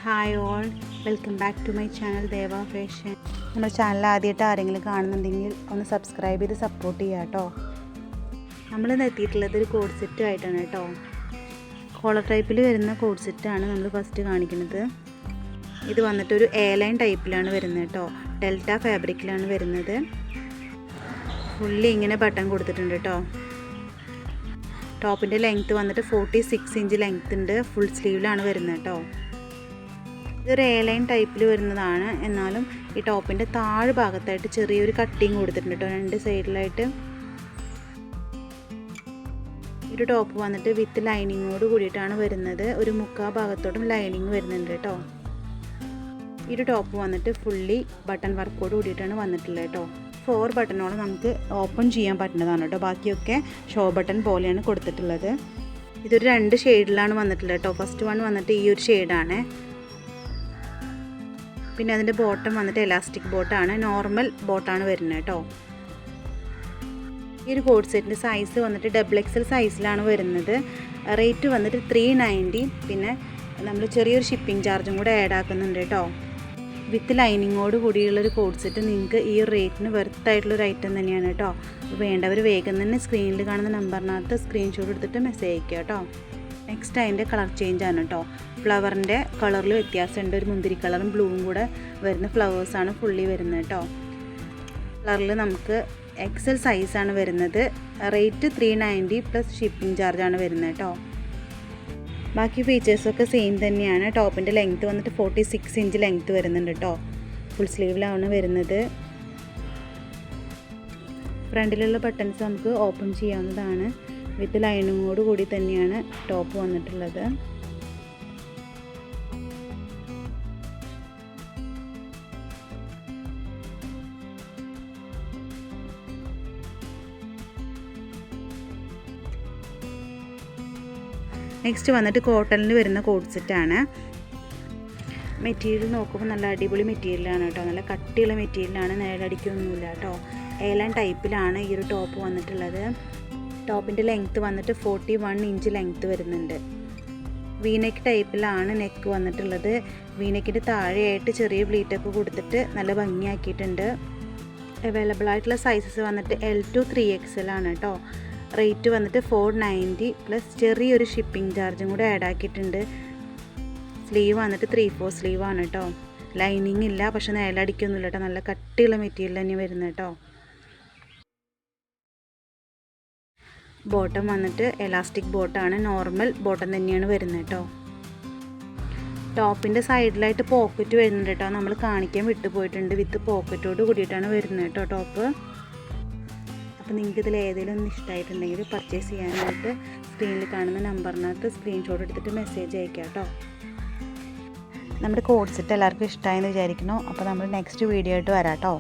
Hi all, welcome back to my channel Deva fashion. നമ്മുടെ channel ആദ്യമായിട്ട് ആരെങ്കിലും കാണുന്നുണ്ടെങ്കിൽ ഒന്ന് സബ്സ്ക്രൈബ് ചെയ്ത് സപ്പോർട്ട് ചെയ്യുക കേട്ടോ. നമ്മളിന്ന് എത്തിയിട്ടുള്ളത് ഒരു കോഡ് സെറ്റുമായിട്ടാണ് കേട്ടോ. കോളർ ടൈപ്പിൽ വരുന്ന കോഡ് സെറ്റാണ് നമ്മൾ ഫസ്റ്റ് കാണിക്കുന്നത്. ഇത് വന്നിട്ടൊരു എ ലൈൻ ടൈപ്പിലാണ് വരുന്നത് കേട്ടോ. ഡെൽറ്റ ഫാബ്രിക്കിലാണ് വരുന്നത്. ഫുള്ളി ഇങ്ങനെ ബട്ടൺ കൊടുത്തിട്ടുണ്ട് കേട്ടോ. ടോപ്പിൻ്റെ ലെങ്ത്ത് വന്നിട്ട് 46 ഇഞ്ച് ലെങ്ത്ത് ഉണ്ട്. ഫുൾ സ്ലീവിലാണ് വരുന്നത് കേട്ടോ. ഇതൊരു എ ലൈൻ ടൈപ്പിൽ വരുന്നതാണ്. എന്നാലും ഈ ടോപ്പിൻ്റെ താഴെ ഭാഗത്തായിട്ട് ചെറിയൊരു കട്ടിങ് കൊടുത്തിട്ടുണ്ട് കേട്ടോ, രണ്ട് സൈഡിലായിട്ട്. ഒരു ടോപ്പ് വന്നിട്ട് വിത്ത് ലൈനിങ്ങോട് കൂടിയിട്ടാണ് വരുന്നത്. ഒരു മുക്കാൽ ഭാഗത്തോട്ടും ലൈനിങ് വരുന്നുണ്ട് കേട്ടോ. ഈ ഒരു ടോപ്പ് വന്നിട്ട് ഫുള്ളി ബട്ടൺ വർക്കോട് കൂടിയിട്ടാണ് വന്നിട്ടുള്ളത് കേട്ടോ. 4 ബട്ടണോളം നമുക്ക് ഓപ്പൺ ചെയ്യാൻ പറ്റുന്നതാണ് കേട്ടോ. ബാക്കിയൊക്കെ ഷോ ബട്ടൺ പോലെയാണ് കൊടുത്തിട്ടുള്ളത്. ഇതൊരു 2 ഷെയ്ഡിലാണ് വന്നിട്ടുള്ളത് കേട്ടോ. ഫസ്റ്റ് വൺ വന്നിട്ട് ഈ ഒരു ഷെയ്ഡാണ്. പിന്നെ അതിൻ്റെ ബോട്ടം വന്നിട്ട് എലാസ്റ്റിക് ബോട്ടാണ്, നോർമൽ ബോട്ടാണ് വരുന്നത് കേട്ടോ. ഈ ഒരു കോഡ് സെറ്റിൻ്റെ സൈസ് വന്നിട്ട് XXL സൈസിലാണ് വരുന്നത്. റേറ്റ് വന്നിട്ട് 390. പിന്നെ നമ്മൾ ചെറിയൊരു ഷിപ്പിംഗ് ചാർജും കൂടെ ആഡ് ആക്കുന്നുണ്ട് കേട്ടോ. വിത്ത് ലൈനിങ്ങോട് കൂടിയുള്ളൊരു കോഡ് സെറ്റ് നിങ്ങൾക്ക് ഈ ഒരു റേറ്റിന് വെർത്തായിട്ടുള്ളൊരു ഐറ്റം തന്നെയാണ് കേട്ടോ. വേണ്ടവർ വേഗം തന്നെ സ്ക്രീനിൽ കാണുന്ന നമ്പറിനകത്ത് സ്ക്രീൻഷോട്ട് എടുത്തിട്ട് മെസ്സേജ് അയക്കുക കേട്ടോ. നെക്സ്റ്റ് അതിൻ്റെ കളർ ചേഞ്ച് ആണ് കേട്ടോ. ഫ്ലവറിൻ്റെ കളറിൽ വ്യത്യാസമുണ്ട്. ഒരു മുന്തിരി കളറും ബ്ലൂവും കൂടെ വരുന്ന ഫ്ലവേഴ്സാണ് ഫുള്ളി വരുന്നത് കേട്ടോ. കളറിൽ നമുക്ക് XL സൈസാണ് വരുന്നത്. റേറ്റ് 390 പ്ലസ് ഷിപ്പിംഗ് ചാർജാണ് വരുന്നത് കേട്ടോ. ബാക്കി ഫീച്ചേഴ്സൊക്കെ സെയിം തന്നെയാണ്. ടോപ്പിൻ്റെ ലെങ്ത്ത് വന്നിട്ട് 46 ഇഞ്ച് ലെങ്ത്ത് വരുന്നുണ്ട് കേട്ടോ. ഫുൾ സ്ലീവിലാണ് വരുന്നത്. ഫ്രണ്ടിലുള്ള ബട്ടൺസ് നമുക്ക് ഓപ്പൺ ചെയ്യാവുന്നതാണ്. വിത്ത് ലൈനിങ്ങോട് കൂടി തന്നെയാണ് ടോപ്പ് വന്നിട്ടുള്ളത്. നെക്സ്റ്റ് വന്നിട്ട് കോട്ടണിൽ വരുന്ന കോഡ് സെറ്റാണ്. മെറ്റീരിയൽ നോക്കുമ്പോൾ നല്ല അടിപൊളി മെറ്റീരിയലാണ് കേട്ടോ. നല്ല കട്ടിയുള്ള മെറ്റീരിയലാണ്, നേരടിക്കൊന്നുമില്ല കേട്ടോ. എ ലൈൻ ടൈപ്പിലാണ് ഈ ഒരു ടോപ്പ് വന്നിട്ടുള്ളത്. ടോപ്പിൻ്റെ ലെങ്ത്ത് വന്നിട്ട് 41 ഇഞ്ച് ലെങ്ത്ത് വരുന്നുണ്ട്. വീനെക്ക് ടൈപ്പിലാണ് നെക്ക് വന്നിട്ടുള്ളത്. വീനെക്കിൻ്റെ താഴെയായിട്ട് ചെറിയ ബ്ലീറ്റൊക്കെ കൊടുത്തിട്ട് നല്ല ഭംഗിയാക്കിയിട്ടുണ്ട്. അവൈലബിൾ ആയിട്ടുള്ള സൈസസ് വന്നിട്ട് L to 3XL ആണ് കേട്ടോ. റേറ്റ് വന്നിട്ട് 490 പ്ലസ് ചെറിയൊരു ഷിപ്പിംഗ് ചാർജും കൂടെ ആഡ് ആക്കിയിട്ടുണ്ട്. സ്ലീവ് വന്നിട്ട് 3/4 സ്ലീവാണ് കേട്ടോ. ലൈനിങ് ഇല്ല, പക്ഷെ നേലടിക്കൊന്നുമില്ല കേട്ടോ. നല്ല കട്ടിയുള്ള മെറ്റീരിയൽ തന്നെ വരുന്നത് കേട്ടോ. ബോട്ടം വന്നിട്ട് എലാസ്റ്റിക് ബോട്ടാണ്, നോർമൽ ബോട്ടം തന്നെയാണ് വരുന്നത് കേട്ടോ. ടോപ്പിൻ്റെ സൈഡിലായിട്ട് പോക്കറ്റ് വരുന്നുണ്ട് കേട്ടോ. നമ്മൾ കാണിക്കാൻ വിട്ടുപോയിട്ടുണ്ട്. വിത്ത് പോക്കറ്റോട് കൂടിയിട്ടാണ് വരുന്നത് കേട്ടോ ടോപ്പ്. അപ്പോൾ നിങ്ങൾക്ക് ഇതിൽ ഏതെങ്കിലും ഒന്ന് ഇഷ്ടമായിട്ടുണ്ടെങ്കിൽ പർച്ചേസ് ചെയ്യാനായിട്ട് സ്ക്രീനിൽ കാണുന്ന നമ്പറിനകത്ത് സ്ക്രീൻഷോട്ട് എടുത്തിട്ട് മെസ്സേജ് അയക്കാം കേട്ടോ. നമ്മുടെ കോഡ് സെറ്റ് എല്ലാവർക്കും ഇഷ്ടമായെന്ന് വിചാരിക്കുന്നു. അപ്പോൾ നമ്മൾ നെക്സ്റ്റ് വീഡിയോ ആയിട്ട് വരാം കേട്ടോ.